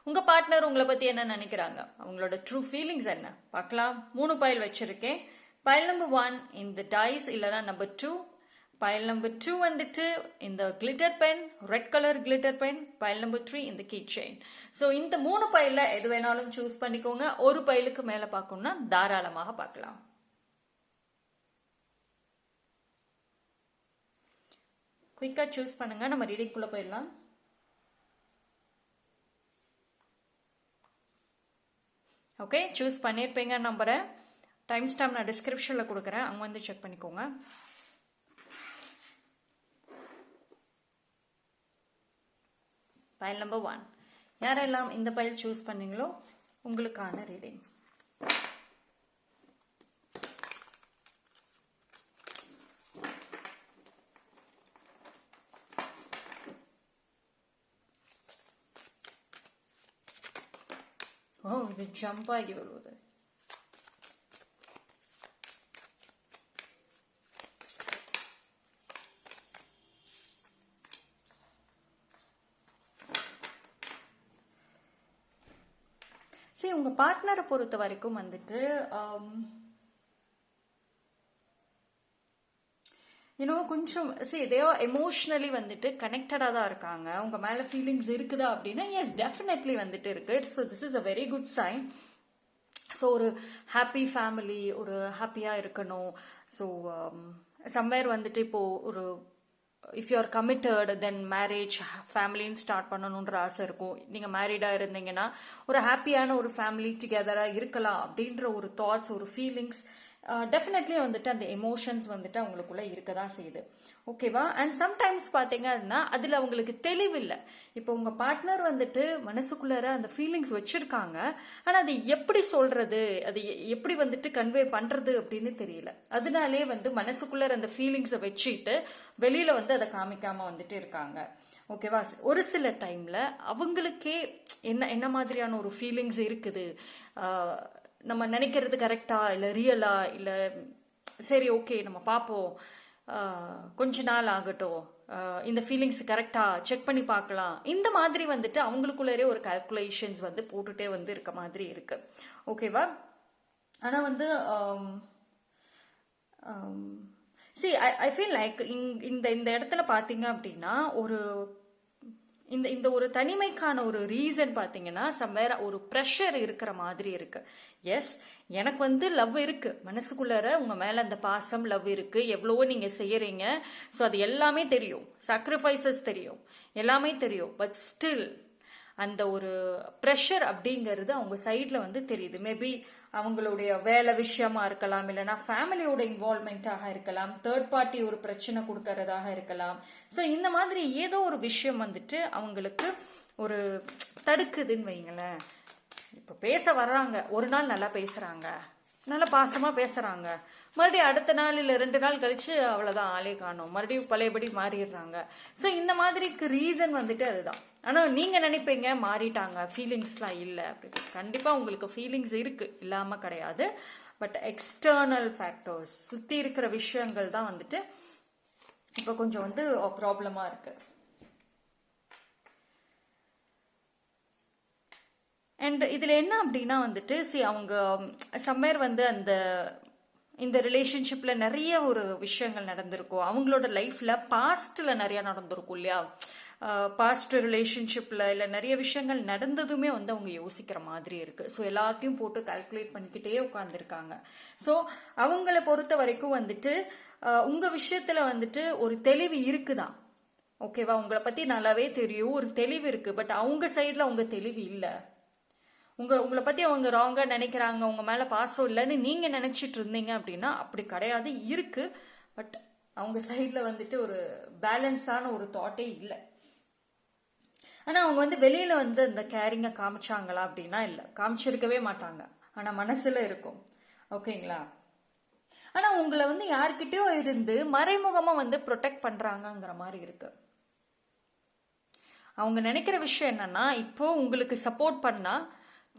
உங்கள் பார்ட்னர் உங்களை பற்றி என்ன நினைக்கிறாங்க, அவங்களோட ட்ரூ ஃபீலிங்ஸ் என்ன பார்க்கலாம். 3 பைல் வச்சுருக்கேன். பைல் நம்பர் 1 இந்த டைஸ் இல்லைனா நம்பர் 2. பைல் நம்பர் 2 வந்துட்டு இந்த glitter pen, red colour glitter pen. File number 3 இந்த கீ செயின். ஸோ இந்த 3 பைலில் எது வேணாலும் சூஸ் பண்ணிக்கோங்க. ஒரு பைலுக்கு மேலே பார்க்கணும்னா தாராளமாக பார்க்கலாம். குயிக்காக சூஸ் பண்ணுங்க, நம்ம ரீடிங்குள்ளே போயிடலாம். ஓகே, சூஸ் பண்ணியிருப்பீங்க நம்புறேன். டைம் ஸ்டாம்ப் நான் டிஸ்கிரிப்ஷனில் கொடுக்குறேன், அங்கே வந்து செக் பண்ணிக்கோங்க. பைல் நம்பர் 1 யாரெல்லாம் இந்த பைல் சூஸ் பண்ணீங்களோ உங்களுக்கான ரீடிங். ஓ, இது ஜம்ப் ஆகி வருவது. சரி, உங்க பார்ட்னரை பொறுத்த வரைக்கும் வந்துட்டு கொஞ்சம் இதோ எமோஷ்னலி வந்துட்டு கனெக்டடாக தான் இருக்காங்க. உங்க மேலே ஃபீலிங்ஸ் இருக்குதா அப்படின்னா எஸ், டெஃபினெட்லி வந்துட்டு இருக்கு. So this is a very good sign. So ஒரு ஹாப்பி ஃபேமிலி, ஒரு ஹாப்பியாக இருக்கணும். ஸோ சம்வேர் வந்துட்டு இப்போது ஒரு if you are committed then marriage ஃபேமிலின்னு ஸ்டார்ட் பண்ணணுன்ற ஆசை இருக்கும். நீங்கள் மேரீடாக இருந்தீங்கன்னா ஒரு ஹாப்பியான ஒரு ஃபேமிலி டுகெதராக இருக்கலாம் அப்படின்ற ஒரு தாட்ஸ், ஒரு ஃபீலிங்ஸ் டெஃபினெட்லி வந்துட்டு அந்த எமோஷன்ஸ் வந்துட்டு அவங்களுக்குள்ள இருக்க தான் செய்யுது. ஓகேவா? அண்ட் சம்டைம்ஸ் பார்த்தீங்கன்னா அதில் அவங்களுக்கு தெளிவில்லை. இப்போ உங்கள் பார்ட்னர் வந்துட்டு மனசுக்குள்ளார அந்த ஃபீலிங்ஸ் வச்சுருக்காங்க, ஆனால் அது எப்படி சொல்கிறது, அது எப்படி வந்துட்டு கன்வே பண்ணுறது அப்படின்னு தெரியல. அதனாலே வந்து மனசுக்குள்ளார அந்த ஃபீலிங்ஸை வச்சுட்டு வெளியில் வந்து அதை காமிக்காமல் வந்துட்டு இருக்காங்க. ஓகேவா? ஒரு சில டைமில் அவங்களுக்கே என்ன மாதிரியான ஒரு ஃபீலிங்ஸ் இருக்குது, நம்ம நினைக்கிறது கரெக்டா இல்லை ரியலா, இல்லை சரி ஓகே நம்ம பார்ப்போம், கொஞ்ச நாள் ஆகட்டும், இந்த ஃபீலிங்ஸ் கரெக்டா செக் பண்ணி பார்க்கலாம், இந்த மாதிரி வந்துட்டு அவங்களுக்குள்ளே ஒரு கால்குலேஷன்ஸ் வந்து போட்டுட்டே வந்து இருக்க மாதிரி இருக்கு. ஓகேவா? ஆனால் வந்து ஐ ஃபீல் லைக் இந்த இடத்துல பார்த்தீங்க அப்படின்னா ஒரு இந்த ஒரு தனிமைக்கான ஒரு ரீசன் பார்த்தீங்கன்னா சம்வேர் ஒரு ப்ரெஷர் இருக்கிற மாதிரி இருக்கு. எஸ், எனக்கு வந்து லவ் இருக்கு, மனசுக்குள்ளார உங்க மேல அந்த பாசம் லவ் இருக்கு, எவ்வளவோ நீங்க செய்யறீங்க. ஸோ அது எல்லாமே தெரியும், சாக்ரிஃபைசஸ் தெரியும், எல்லாமே தெரியும். பட் ஸ்டில் அந்த ஒரு ப்ரெஷர் அப்படிங்கிறது அவங்க சைடில் வந்து தெரியுது. மேபி அவங்களுடைய வேலை விஷயமா இருக்கலாம், இல்லைன்னா ஃபேமிலியோட இன்வால்மெண்ட்டாக இருக்கலாம், தேர்ட் பார்ட்டி ஒரு பிரச்சனை கொடுக்கறதாக இருக்கலாம். ஸோ இந்த மாதிரி ஏதோ ஒரு விஷயம் வந்துட்டு அவங்களுக்கு ஒரு தடுக்குதுன்னு வைங்களேன். இப்போ பேச வர்றாங்க, ஒரு நாள் நல்லா பேசுகிறாங்க, நல்லா பாசமாக பேசுகிறாங்க, மறுபடியும் அடுத்த நாள் இல்லை 2 நாள் கழிச்சு அவ்வளோதான், ஆளே காணும், மறுபடியும் பழையபடி மாறிடுறாங்க. ஸோ இந்த மாதிரிக்கு ரீசன் வந்துட்டு அதுதான். ஆனால் நீங்கள் நினைப்பீங்க மாறிட்டாங்க, ஃபீலிங்ஸ்லாம் இல்லை அப்படின்னு. கண்டிப்பாக உங்களுக்கு ஃபீலிங்ஸ் இருக்குது, இல்லாமல் கிடையாது. பட் எக்ஸ்டர்னல் ஃபேக்டர்ஸ், சுற்றி இருக்கிற விஷயங்கள் தான் வந்துட்டு இப்போ கொஞ்சம் வந்து ப்ராப்ளமாக இருக்குது. அண்ட் இதில் என்ன அப்படின்னா வந்துட்டு அவங்க சம்மேர் வந்து இந்த ரிலேஷன்ஷிப்பில் நிறைய ஒரு விஷயங்கள் நடந்திருக்கும், அவங்களோட லைஃப்பில் பாஸ்ட்டில் நிறையா நடந்திருக்கும் இல்லையா, பாஸ்ட் ரிலேஷன்ஷிப்பில் இல்லை நிறைய விஷயங்கள் நடந்ததுமே வந்து அவங்க யோசிக்கிற மாதிரி இருக்குது. ஸோ எல்லாத்தையும் போட்டு கால்குலேட் பண்ணிக்கிட்டே உட்காந்துருக்காங்க. ஸோ அவங்கள பொறுத்த வரைக்கும் வந்துட்டு உங்கள் விஷயத்தில் வந்துட்டு ஒரு தெளிவு இருக்குதான். ஓகேவா? உங்களை பற்றி நல்லாவே தெரியும், ஒரு தெளிவு இருக்குது. பட் அவங்க சைடில் அவங்க தெளிவு இல்லை. உங்களை பற்றி அவங்க ராங்காக நினைக்கிறாங்க, உங்கள் மேலே பாசம் இல்லைன்னு நீங்கள் நினச்சிட்டு இருந்தீங்க அப்படின்னா அப்படி கிடையாது, இருக்குது. பட் அவங்க சைடில் வந்துட்டு ஒரு பேலன்ஸான ஒரு தாட்டே இல்லை. ஆனால் அவங்க வந்து வெளியில் வந்து அந்த கேரிங்கை காமிச்சாங்களா அப்படின்னா இல்லை, காமிச்சிருக்கவே மாட்டாங்க. ஆனால் மனசில் இருக்கும். ஓகேங்களா? ஆனால் உங்களை வந்து யார்கிட்டயோ இருந்து மறைமுகமாக வந்து ப்ரொடெக்ட் பண்ணுறாங்கங்கிற மாதிரி இருக்கு. அவங்க நினைக்கிற விஷயம் என்னன்னா, இப்போ உங்களுக்கு சப்போர்ட் பண்ணால்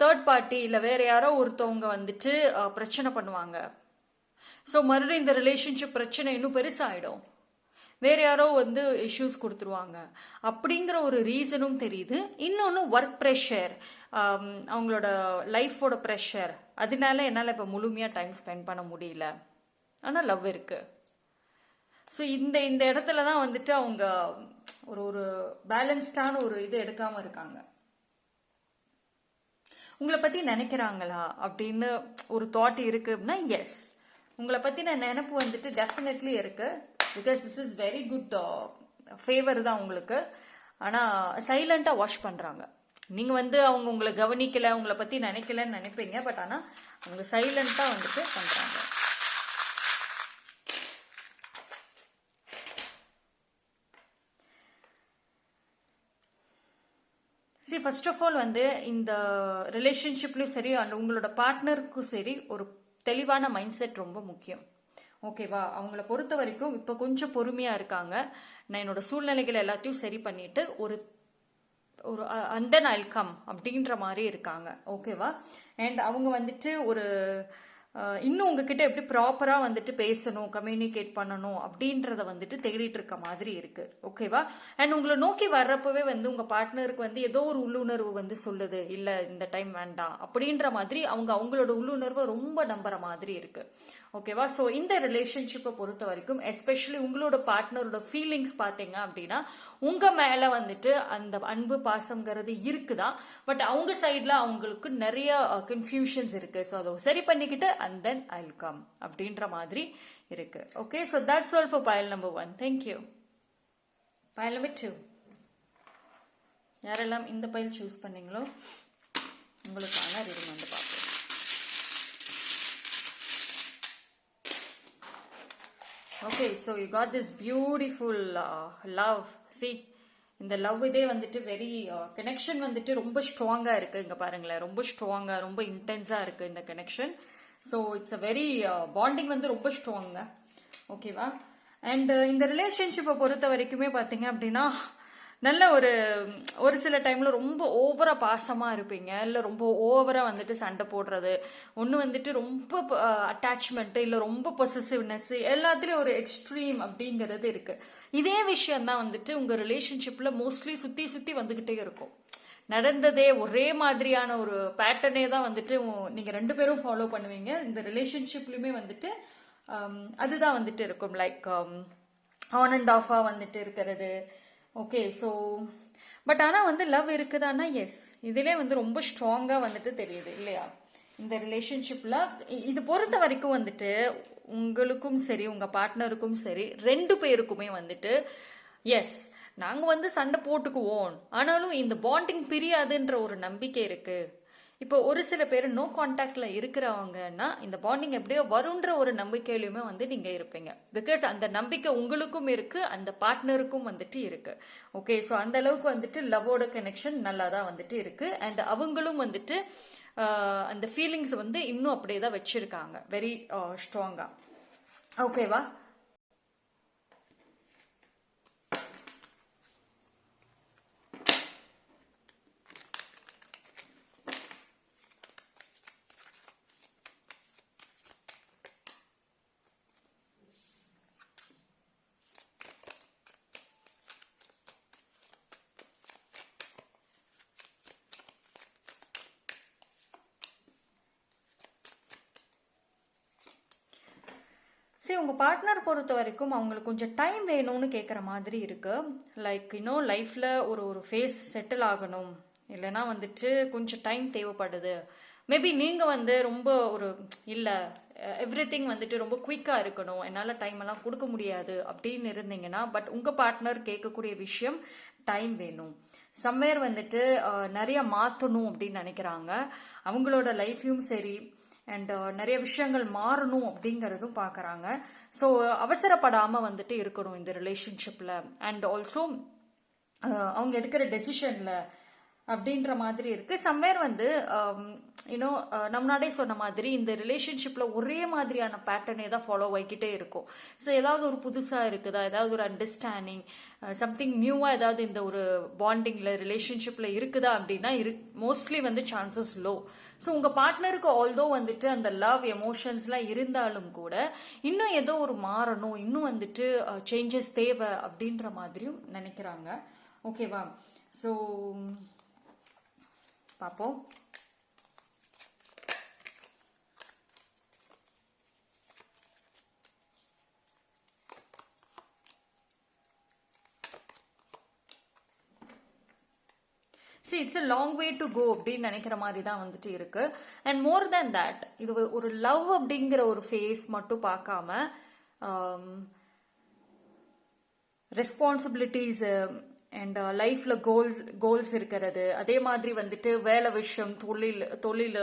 தேர்ட் பார்ட்டி இல்லை வேற யாரோ ஒருத்தவங்க வந்துட்டு பிரச்சனை பண்ணுவாங்க. ஸோ மறுபடியும் இந்த ரிலேஷன்ஷிப் பிரச்சனை இன்னும் பெருசாகிடும். வேற யாரோ வந்து இஷ்யூஸ் கொடுத்துருவாங்க அப்படிங்கிற ஒரு ரீசனும் தெரியுது. இன்னொன்று ஒர்க் ப்ரெஷர், அவங்களோட லைஃபோட ப்ரெஷர், அதனால என்னால் இப்போ முழுமையாக டைம் ஸ்பெண்ட் பண்ண முடியல. ஆனால் லவ் இருக்கு. ஸோ இந்த இந்த இடத்துல தான் வந்துட்டு அவங்க ஒரு ஒரு பேலன்ஸ்டான ஒரு இது எடுக்காம இருக்காங்க. உங்களை பத்தி நினைக்கிறாங்களா அப்படின்னு ஒரு தாட் இருக்கு அப்படின்னா எஸ், உங்களை பத்தின நினைப்பு வந்துட்டு டெஃபினெட்லி இருக்கு. Because this is very good favour தான் உங்களுக்கு. ஆனா சைலண்டா வாஷ் பண்றாங்க. நீங்க வந்து அவங்க உங்களை கவனிக்கல, உங்களை பத்தி நினைக்கலன்னு நினைப்பீங்க. பட் ஆனா அவங்க சைலண்டா வந்துட்டு பண்றாங்க. ஃபர்ஸ்ட் ஆஃப் ஆல் வந்து இந்த ரிலேஷன்ஷிப்லயும் சரி அண்ட் உங்களோட பார்ட்னருக்கும் சரி ஒரு தெளிவான மைண்ட் செட் ரொம்ப முக்கியம். ஓகேவா? அவங்கள பொறுத்த வரைக்கும் இப்போ கொஞ்சம் பொறுமையா இருக்காங்க. நான் என்னோட சூழ்நிலைகள் எல்லாத்தையும் சரி பண்ணிட்டு ஒரு ஒரு அண்ட் தென் ஐல் கம் அப்படின்ற மாதிரி இருக்காங்க. ஓகேவா? அண்ட் அவங்க வந்துட்டு ஒரு இன்னும் உங்ககிட்ட எப்படி ப்ராப்பரா வந்துட்டு பேசணும், கம்யூனிகேட் பண்ணணும் அப்படின்றத வந்துட்டு தேடிட்டு இருக்க மாதிரி இருக்கு. ஓகேவா? அண்ட் உங்களை நோக்கி வர்றப்பவே வந்து உங்க பார்ட்னருக்கு வந்து ஏதோ ஒரு உள்ளுணர்வு வந்து சொல்லுது, இல்ல இந்த டைம் வேண்டாம் அப்படின்ற மாதிரி அவங்களோட உள்ளுணர்வை ரொம்ப நம்புற மாதிரி இருக்கு. ஓகேவா? ஸோ இந்த ரிலேஷன்ஷிப்பை பொறுத்த வரைக்கும் எஸ்பெஷலி உங்களோட பார்ட்னரோட ஃபீலிங்ஸ் பார்த்தீங்க அப்படின்னா உங்க மேல வந்துட்டு அந்த அன்பு பாசம்ங்கிறது இருக்குதான். பட் அவங்க சைட்ல அவங்களுக்கு நிறைய கன்ஃபியூஷன்ஸ் இருக்கு. ஸோ அதை சரி பண்ணிக்கிட்டு and then I will come அப்படின்ற மாதிரி இருக்கு. Okay, so that's all for file number 1. Thank you. File number 2, யாரெல்லாம் இந்த பைல் சூஸ் பண்ணீங்களோ உங்களுக்கான ரீடிங் வந்து பார்ப்போம். Okay, so you got this beautiful love. See, இந்த லவ் இதே வந்துட்டு வெரி கனெக்ஷன் வந்துட்டு ரொம்ப ஸ்ட்ராங்கா இருக்கு. இங்க பாருங்களேன், ரொம்ப ஸ்ட்ராங்கா ரொம்ப இன்டென்ஸா இருக்கு இந்த connection. So it's a very bonding வந்து ரொம்ப ஸ்ட்ராங்க. ஓகேவா? அண்ட் இந்த ரிலேஷன்ஷிப்பை பொறுத்த வரைக்குமே பார்த்தீங்க அப்படின்னா நல்ல ஒரு சில டைம்ல ரொம்ப ஓவரா பாசமா இருப்பீங்க, இல்லை ரொம்ப ஓவரா வந்துட்டு சண்டை போடுறது, ஒன்று வந்துட்டு ரொம்ப அட்டாச்மெண்ட், இல்லை ரொம்ப பொசசிவ்னஸ், எல்லாத்துலேயும் ஒரு எக்ஸ்ட்ரீம் அப்படிங்கிறது இருக்கு. இதே விஷயம் தான் வந்துட்டு உங்க ரிலேஷன்ஷிப்ல மோஸ்ட்லி சுத்தி சுத்தி வந்துகிட்டே இருக்கும். நடந்ததே ஒரே மாதிரியான ஒரு பேட்டர்னே தான் வந்துட்டு நீங்க 2 பேரும் ஃபாலோ பண்ணுவீங்க. இந்த ரிலேஷன்ஷிப்லயுமே வந்துட்டு அதுதான் வந்துட்டு இருக்கும். லைக் ஆன் அண்ட் ஆஃபா வந்துட்டு இருக்கிறது. ஓகே, ஸோ பட் ஆனால் வந்து லவ் இருக்குதான்னா எஸ், இதிலே வந்து ரொம்ப ஸ்ட்ராங்காக வந்துட்டு தெரியுது இல்லையா இந்த ரிலேஷன்ஷிப்பில். இது பொறுத்த வரைக்கும் வந்துட்டு உங்களுக்கும் சரி உங்கள் பார்ட்னருக்கும் சரி 2 பேருக்குமே வந்துட்டு எஸ், நாங்கள் வந்து சண்டை போட்டுக்குவோம், ஆனாலும் இந்த பாண்டிங் பிரியாதுன்ற ஒரு நம்பிக்கை இருக்குது. இப்போ ஒரு சில பேர் நோ கான்டாக்ட்ல இருக்கிறவங்கன்னா இந்த பாண்டிங் எப்படியோ வரும்ன்ற ஒரு நம்பிக்கையிலுமே வந்து நீங்க இருப்பீங்க. பிகாஸ் அந்த நம்பிக்கை உங்களுக்கும் இருக்கு, அந்த பார்ட்னருக்கும் வந்துட்டு இருக்கு. ஓகே, ஸோ அந்த அளவுக்கு வந்துட்டு லவ்வோட கனெக்ஷன் நல்லா தான் வந்துட்டு இருக்கு. அண்ட் அவங்களும் வந்துட்டு அந்த ஃபீலிங்ஸ் வந்து இன்னும் அப்படியே தான் வச்சிருக்காங்க, வெரி ஸ்ட்ராங்கா. ஓகேவா? சரி, உங்கள் பார்ட்னர் பொறுத்த வரைக்கும் அவங்களுக்கு கொஞ்சம் டைம் வேணும்னு கேட்குற மாதிரி இருக்கு. லைக் இன்னும் லைஃப்பில் ஒரு ஃபேஸ் செட்டில் ஆகணும், இல்லைன்னா வந்துட்டு கொஞ்சம் டைம் தேவைப்படுது. மேபி நீங்கள் வந்து ரொம்ப இல்லை எவ்ரி திங் வந்துட்டு ரொம்ப குயிக்காக இருக்கணும், என்னால் டைம் எல்லாம் கொடுக்க முடியாது அப்படின்னு இருந்தீங்கன்னா, பட் உங்கள் பார்ட்னர் கேட்கக்கூடிய விஷயம் டைம் வேணும். சம்வேர் வந்துட்டு நிறைய மாற்றணும் அப்படின்னு நினைக்கிறாங்க. அவங்களோட லைஃப்லையும் சரி அண்ட் நிறைய விஷயங்கள் மாறணும் அப்படிங்கிறதும் பார்க்குறாங்க. ஸோ அவசரப்படாமல் வந்துட்டு இருக்கணும் இந்த ரிலேஷன்ஷிப்பில். அண்ட் ஆல்சோ அவங்க எடுக்கிற டெசிஷனில் அப்படின்ற மாதிரி இருக்கு. சம்வேர் வந்து யூனோ நம்ம நாடே சொன்ன மாதிரி இந்த ரிலேஷன்ஷிப்ல ஒரே மாதிரியான பேட்டர்னே தான் ஃபாலோ ஆகிக்கிட்டே இருக்கும். ஸோ ஏதாவது ஒரு புதுசா இருக்குதா, ஏதாவது ஒரு அண்டர்ஸ்டாண்டிங், சம்திங் நியூவா ஏதாவது இந்த ஒரு பாண்டிங்ல ரிலேஷன்ஷிப்ல இருக்குதா அப்படின்னா மோஸ்ட்லி வந்து சான்சஸ் லோ. ஸோ உங்க பார்ட்னருக்கு ஆல்தோ வந்துட்டு அந்த லவ் எமோஷன்ஸ்லாம் இருந்தாலும் கூட இன்னும் ஏதோ ஒரு மாறணும், இன்னும் வந்துட்டு சேஞ்சஸ் தேவை அப்படின்ற மாதிரியும் நினைக்கிறாங்க. ஓகேவா? ஸோ பார்ப்போம். It's a long way to go அப்படின்னு நினைக்கிற மாதிரி தான் வந்துட்டு இருக்கு. அண்ட் மோர் தேன் தட், இது ஒரு லவ் அப்படிங்கிற ஒரு ஃபேஸ் மட்டும் பார்க்காம ரெஸ்பான்சிபிலிட்டிஸ் அண்ட் லைஃப்ல கோல்ஸ் இருக்கிறது, அதே மாதிரி வந்துட்டு வேலை விஷயம், தொழில்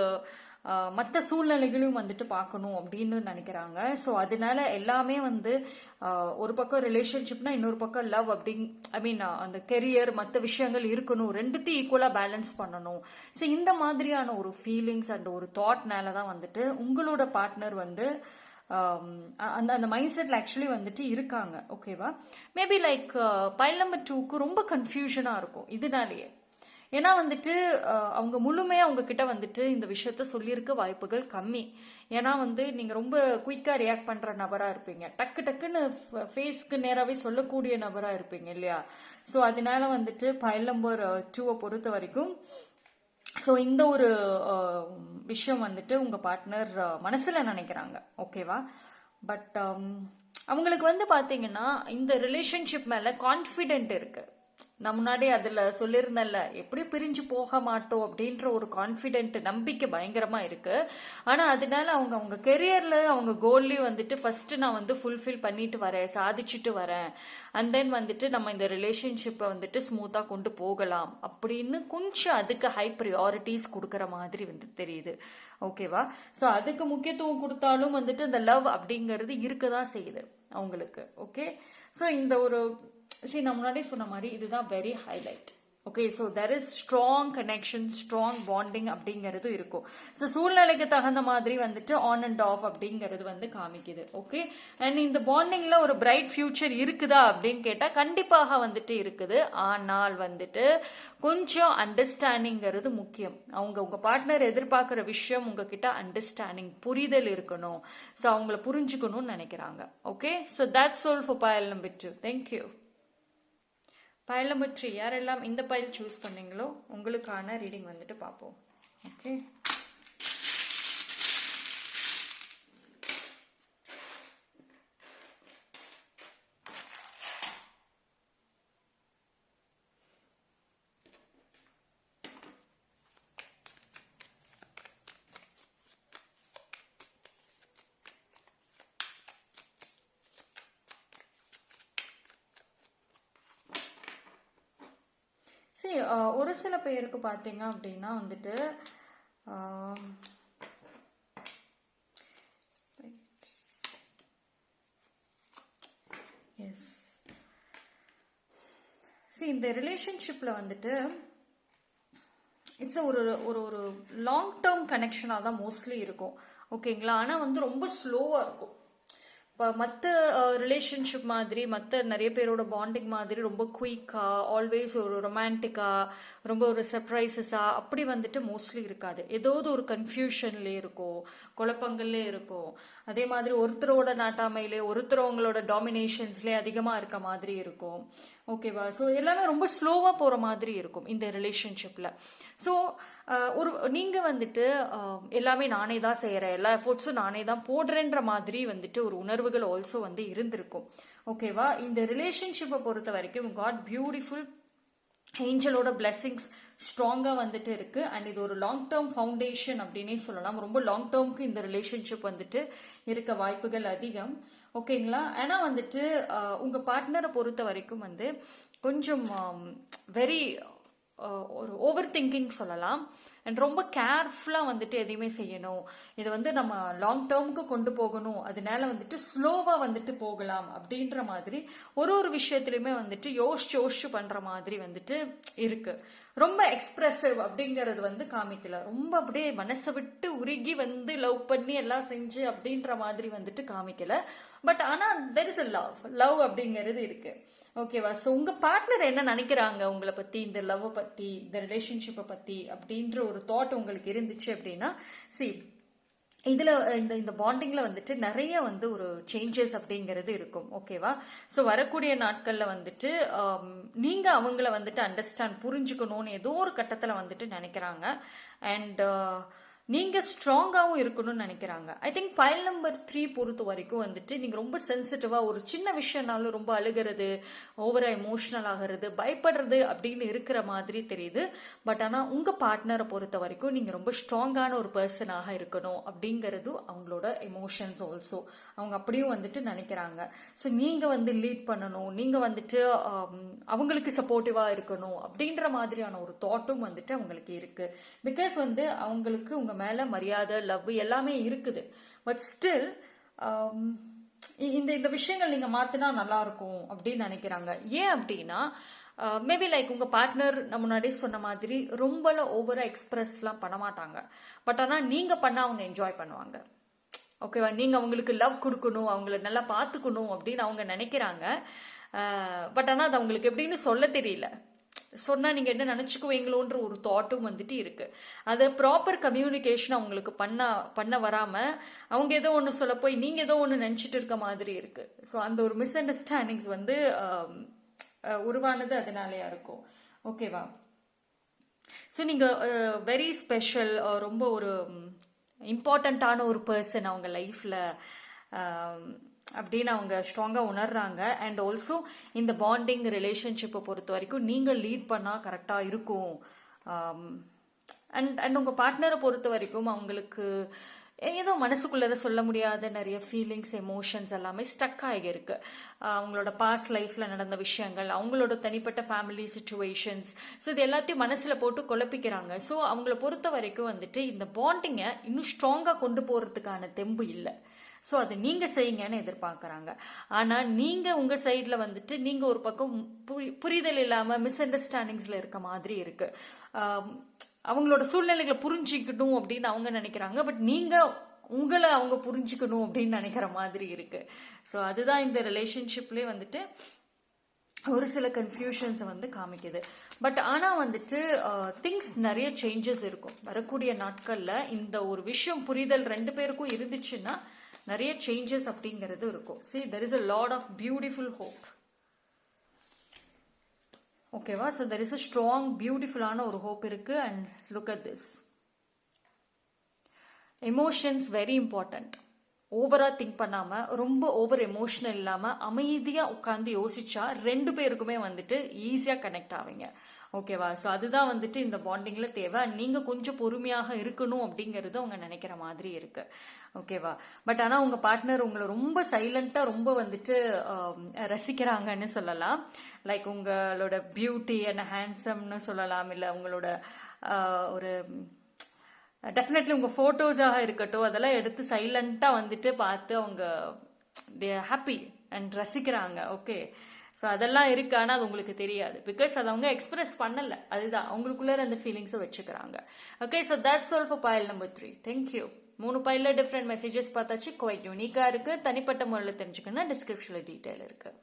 மற்ற சூழ்நிலைகளையும் வந்துட்டு பார்க்கணும் அப்படின்னு நினைக்கிறாங்க. ஸோ அதனால எல்லாமே வந்து ஒரு பக்கம் ரிலேஷன்ஷிப்னா இன்னொரு பக்கம் லவ் ஐ மீன் அந்த கெரியர் மற்ற விஷயங்கள் இருக்கணும், ரெண்டுத்தையும் ஈக்குவலாக பேலன்ஸ் பண்ணணும். ஸோ இந்த மாதிரியான ஒரு ஃபீலிங்ஸ் அண்ட் ஒரு தாட்னால தான் வந்துட்டு உங்களோட பார்ட்னர் வந்து அந்த மைண்ட் செட்ல ஆக்சுவலி வந்துட்டு இருக்காங்க. ஓகேவா? மேபி லைக் பைல் நம்பர் 2க்கு ரொம்ப கன்ஃபியூஷனா இருக்கும் இதனாலேயே. ஏன்னா வந்துட்டு அவங்க முழுமையா அவங்க கிட்ட வந்துட்டு இந்த விஷயத்த சொல்லியிருக்க வாய்ப்புகள் கம்மி. ஏன்னா வந்து நீங்க ரொம்ப குயிக்கா ரியாக்ட் பண்ற நபரா இருப்பீங்க, டக்குன்னு ஃபேஸ்க்கு நேராவே சொல்லக்கூடிய நபரா இருப்பீங்க இல்லையா? ஸோ அதனால வந்துட்டு பைல் நம்பர் 2 பொறுத்த வரைக்கும் ஸோ இந்த ஒரு விஷயம் வந்துட்டு உங்க பார்ட்னர் மனசுல நினைக்கிறாங்க. ஓகேவா? பட் அவங்களுக்கு வந்து பாத்தீங்கன்னா இந்த ரிலேஷன்ஷிப் மேல கான்ஃபிடென்ட் இருக்கு. நான் முன்னாடி அதுல சொல்லியிருந்தேன்ல, எப்படி பிரிஞ்சு போக மாட்டோம் அப்படின்ற ஒரு கான்ஃபிடென்ட், நம்பிக்கை பயங்கரமா இருக்கு. ஆனா அதனால அவங்க கெரியர்ல அவங்க கோல்லையும் வந்துட்டு ஃபர்ஸ்ட் நான் வந்து ஃபுல்ஃபில் பண்ணிட்டு வரேன், சாதிச்சுட்டு வரேன், அண்ட் தென் வந்துட்டு நம்ம இந்த ரிலேஷன்ஷிப்பை வந்துட்டு ஸ்மூத்தா கொண்டு போகலாம் அப்படின்னு கொஞ்சம் அதுக்கு ஹை ப்ரியாரிட்டிஸ் கொடுக்கற மாதிரி வந்து தெரியுது. ஓகேவா? ஸோ அதுக்கு முக்கியத்துவம் கொடுத்தாலும் வந்துட்டு இந்த லவ் அப்படிங்கிறது இருக்கதான் செய்யுது அவங்களுக்கு. ஓகே? ஸோ இந்த ஒரு நான் முன்னாடி சொன்ன மாதிரி இதுதான் very highlight. Okay? So there is strong connection, strong bonding அப்படிங்கிறது இருக்கும். ஸோ சூழ்நிலைக்கு தகுந்த மாதிரி வந்துட்டு ஆன் அண்ட் ஆஃப் அப்படிங்கிறது வந்து காமிக்குது. ஓகே? அண்ட் இந்த பாண்டிங்ல ஒரு பிரைட் ஃபியூச்சர் இருக்குதா அப்படின்னு கேட்டால் கண்டிப்பாக வந்துட்டு இருக்குது. ஆனால் வந்துட்டு கொஞ்சம் அண்டர்ஸ்டாண்டிங்கிறது முக்கியம். உங்க பார்ட்னர் எதிர்பார்க்குற விஷயம் உங்ககிட்ட அண்டர்ஸ்டாண்டிங், புரிதல் இருக்கணும். ஸோ அவங்கள புரிஞ்சுக்கணும்னு நினைக்கிறாங்க. Okay? So that's all for file number 2. Thank you. File number 3 யாரெல்லாம் இந்த பைல் சூஸ் பண்ணீங்களோ உங்களுக்கான ரீடிங் வந்துட்டு பார்ப்போம். ஓகே? சரி, ஒரு சில பேருக்கு பார்த்தீங்க அப்படின்னா வந்துட்டு எஸ் இந்த ரிலேஷன்ஷிப்பில் வந்துட்டு இட்ஸ் ஒரு ஒரு லாங் டேர்ம் கனெக்ஷனாக தான் மோஸ்ட்லி இருக்கும். ஓகேங்களா? ஆனால் வந்து ரொம்ப ஸ்லோவாக இருக்கும். இப்போ மற்ற ரிலேஷன்ஷிப் மாதிரி, மற்ற நிறைய பேரோட பாண்டிங் மாதிரி ரொம்ப குயிக்காக, ஆல்வேஸ் ஒரு ரொமான்டிக்காக, ரொம்ப ஒரு சர்ப்ரைசஸாக அப்படி வந்துட்டு மோஸ்ட்லி இருக்காது. ஏதாவது ஒரு கன்ஃபியூஷன்லேயே இருக்கும், குழப்பங்கள்லே இருக்கும். அதே மாதிரி ஒருத்தரோட நாட்டாமையிலே, ஒருத்தரவங்களோட டாமினேஷன்ஸ்லேயே அதிகமாக இருக்க மாதிரி இருக்கும். ஓகேவா? ஸோ எல்லாமே ரொம்ப ஸ்லோவாக போகிற மாதிரி இருக்கும் இந்த ரிலேஷன்ஷிப்பில். ஸோ நீங்கள் வந்துட்டு எல்லாமே நானே தான் செய்கிறேன், எல்லா எஃபோர்ட்ஸும் நானே தான் போடுறேன்ற மாதிரி வந்துட்டு ஒரு உணர்வுகள் ஆல்சோ வந்து இருந்திருக்கும். ஓகேவா? இந்த ரிலேஷன்ஷிப்பை பொறுத்த வரைக்கும் காட் பியூட்டிஃபுல் ஏஞ்சலோட பிளெஸிங்ஸ் ஸ்ட்ராங்காக வந்துட்டு இருக்கு. அண்ட் இது ஒரு லாங் டேர்ம் ஃபவுண்டேஷன் அப்படின்னே சொல்லலாம். ரொம்ப லாங் டேர்முக்கு இந்த ரிலேஷன்ஷிப் வந்துட்டு இருக்க வாய்ப்புகள் அதிகம். ஓகேங்களா? ஏன்னா வந்துட்டு உங்கள் பார்ட்னரை பொறுத்த வரைக்கும் வந்து கொஞ்சம் வெரி ஒரு ஓவர் திங்கிங் சொல்லலாம். அண்ட் ரொம்ப கேர்ஃபுல்லாக வந்துட்டு எதையுமே செய்யணும், இதை வந்து நம்ம லாங் டேர்முக்கு கொண்டு போகணும், அதனால வந்துட்டு ஸ்லோவாக வந்துட்டு போகலாம் அப்படின்ற மாதிரி ஒரு விஷயத்துலையுமே வந்துட்டு யோசிச்சு பண்ணுற மாதிரி வந்துட்டு இருக்கு. ரொம்ப எக்ஸ்பிரசிவ் அப்படிங்கிறது வந்து காமிக்கல. ரொம்ப அப்படியே மனசை விட்டு உருகி வந்து லவ் பண்ணி எல்லாம் செஞ்சு அப்படின்ற மாதிரி வந்துட்டு காமிக்கல. பட் ஆனா தெர் இஸ் அ லவ் அப்படிங்கிறது இருக்கு. ஓகேவா? ஸோ உங்க பார்ட்னர் என்ன நினைக்கிறாங்க உங்களை பத்தி, இந்த லவ் பத்தி, இந்த ரிலேஷன்ஷிப்பை பத்தி அப்படின்ற ஒரு தாட் உங்களுக்கு இருந்துச்சு அப்படின்னா, இதுல இந்த பாண்டிங்ல வந்துட்டு நிறைய வந்து ஒரு சேஞ்சஸ் அப்படிங்கிறது இருக்கும். ஓகேவா? ஸோ வரக்கூடிய நாட்கள்ல வந்துட்டு நீங்க அவங்கள வந்துட்டு அண்டர்ஸ்டாண்ட் புரிஞ்சுக்கணும்னு ஏதோ ஒரு கட்டத்துல வந்துட்டு நினைக்கிறாங்க. அண்ட் நீங்க ஸ்ட்ராங்காகவும் இருக்கணும்னு நினைக்கிறாங்க. ஐ திங்க் பைல் நம்பர் 3 பொறுத்த வரைக்கும் வந்துட்டு நீங்க ரொம்ப சென்சிட்டிவா, ஒரு சின்ன விஷயம்னாலும் ரொம்ப அழுகிறது, ஓவரா எமோஷனல் ஆகிறது, பயப்படுறது அப்படின்னு இருக்கிற மாதிரி தெரியுது. பட் ஆனா உங்க பார்ட்னரை பொறுத்த வரைக்கும் நீங்க ரொம்ப ஸ்ட்ராங்கான ஒரு பர்சனாக இருக்கணும் அப்படிங்கிறது அவங்களோட எமோஷன்ஸ் ஆல்சோ. அவங்க அப்படியும் வந்துட்டு நினைக்கிறாங்க. ஸோ நீங்க வந்து லீட் பண்ணணும், நீங்க வந்துட்டு அவங்களுக்கு சப்போர்ட்டிவா இருக்கணும் அப்படின்ற மாதிரியான ஒரு தாட்டும் வந்துட்டு அவங்களுக்கு இருக்கு. பிகாஸ் வந்து அவங்களுக்கு உங்க மேல மரியாதை, லவ் எல்லாமே இருக்குது. பட் ஸ்டில் இந்த விஷயங்கள் நீங்க மாத்தினா நல்லா இருக்கும் அப்படின்னு நினைக்கிறாங்க. ஏன் அப்படின்னா மேபி லைக் உங்க பார்ட்னர் நம்ம முன்னாடி சொன்ன மாதிரி ரொம்ப ஓவரா எக்ஸ்பிரஸ்லாம் பண்ண மாட்டாங்க. பட் ஆனா நீங்க பண்ண அவங்க என்ஜாய் பண்ணுவாங்க. ஓகேவா? நீங்க அவங்களுக்கு லவ் கொடுக்கணும், அவங்கள நல்லா பார்த்துக்கணும் அப்படின்னு அவங்க நினைக்கிறாங்க. பட் ஆனா அது அவங்களுக்கு எப்படின்னு சொல்ல தெரியல. சொன்னா நீங்க என்ன நினைச்சுக்குவீங்களோன்ற ஒரு தாட்டும் வந்துட்டு இருக்கு. அது ப்ராப்பர் கம்யூனிகேஷன் அவங்களுக்கு பண்ண வராம அவங்க ஏதோ ஒன்று சொல்ல போய் நீங்க ஏதோ ஒன்று நினைச்சிட்டு இருக்க மாதிரி இருக்கு. ஸோ அந்த ஒரு மிஸ் அண்டர்ஸ்டாண்டிங்ஸ் வந்து உருவானது அதனாலயா இருக்கும். ஓகேவா? ஸோ நீங்க வெரி ஸ்பெஷல், ரொம்ப ஒரு இம்பார்ட்டண்ட்டான ஒரு பர்சன் அவங்க லைஃப்ல அப்படின்னு அவங்க ஸ்ட்ராங்காக உணர்றாங்க. அண்ட் ஆல்சோ இந்த பாண்டிங் ரிலேஷன்ஷிப்பை பொறுத்த வரைக்கும் நீங்கள் லீட் பண்ணால் கரெக்டாக இருக்கும். அண்ட் உங்கள் பார்ட்னரை பொறுத்த வரைக்கும் அவங்களுக்கு ஏதோ மனசுக்குள்ளே சொல்ல முடியாத நிறைய ஃபீலிங்ஸ், எமோஷன்ஸ் எல்லாமே ஸ்டக் ஆகியிருக்கு. அவங்களோட பாஸ்ட் லைஃப்பில் நடந்த விஷயங்கள், அவங்களோட தனிப்பட்ட ஃபேமிலி சுச்சுவேஷன்ஸ், ஸோ இது எல்லாத்தையும் மனசில் போட்டு குழப்பிக்கிறாங்க. ஸோ அவங்கள பொறுத்த வரைக்கும் வந்துட்டு இந்த பாண்டிங்கை இன்னும் ஸ்ட்ராங்காக கொண்டு போகிறதுக்கான தெம்பு இல்லை. ஸோ அதை நீங்கள் செய்யுங்கன்னு எதிர்பார்க்குறாங்க. ஆனால் நீங்கள் உங்கள் சைடில் வந்துட்டு நீங்கள் ஒரு பக்கம் புரிதல் இல்லாமல் மிஸ் அண்டர்ஸ்டாண்டிங்ஸில் இருக்க மாதிரி இருக்குது. அவங்களோட சூழ்நிலைகளை புரிஞ்சிக்கணும் அப்படின்னு அவங்க நினைக்கிறாங்க. பட் நீங்கள் உங்களை அவங்க புரிஞ்சுக்கணும் அப்படின்னு நினைக்கிற மாதிரி இருக்குது. ஸோ அதுதான் இந்த ரிலேஷன்ஷிப்லேயே வந்துட்டு ஒரு சில கன்ஃபியூஷன்ஸை வந்து காமிக்குது. பட் ஆனால் வந்துட்டு திங்ஸ் நிறைய சேஞ்சஸ் இருக்கும் வரக்கூடிய நாட்களில். இந்த ஒரு விஷயம் புரிதல் 2 பேருக்கும் இருந்துச்சுன்னா நிறைய சேஞ்சஸ் அப்படிங்கிறது இருக்கும். See, there is a lot of beautiful hope. ஓகேவா? So there is a strong பியூட்டிஃபுல்லான ஒரு ஹோப் இருக்கு. And look at this. Emotions very important. ஓவரா திங்க் பண்ணாம, ரொம்ப ஓவர் எமோஷனல் இல்லாம அமைதியா உட்காந்து யோசிச்சா 2 பேருக்குமே வந்துட்டு ஈஸியா கனெக்ட் ஆவீங்க. ஓகேவா? ஸோ அதுதான் வந்துட்டு இந்த பாண்டிங்ல தேவை. நீங்க கொஞ்சம் பொறுமையாக இருக்கணும் அப்படிங்கிறது அவங்க நினைக்கிற மாதிரி இருக்கு. ஓகேவா? பட் ஆனால் உங்க பார்ட்னர் உங்களை ரொம்ப சைலண்டா ரொம்ப வந்துட்டு ரசிக்கிறாங்கன்னு சொல்லலாம். லைக் உங்களோட பியூட்டி அண்ட் ஹேண்ட்ஸம்னு சொல்லலாம். இல்லை உங்களோட ஒரு டெஃபினெட்லி உங்கள் ஃபோட்டோஸாக இருக்கட்டும், அதெல்லாம் எடுத்து சைலண்ட்டாக வந்துட்டு பார்த்து அவங்க தே ஹாப்பி அண்ட் ரசிக்கிறாங்க. ஓகே, ஸோ அதெல்லாம் இருக்கு. ஆனால் அது உங்களுக்கு தெரியாது. பிகாஸ் அதை அவங்க எக்ஸ்பிரஸ் பண்ணலை. அதுதான் அவங்களுக்குள்ளே அந்த ஃபீலிங்ஸை வச்சுக்கிறாங்க. Okay, so that's all for file number 3. Thank you. 3 பைலில் டிஃப்ரெண்ட் மெசேஜஸ் பார்த்தாச்சு. குவைட் யூனிக்காக இருக்குது. தனிப்பட்ட முறையில் தெரிஞ்சுக்கணும்னா டிஸ்கிரிப்ஷனில் டீட்டெயில் இருக்குது.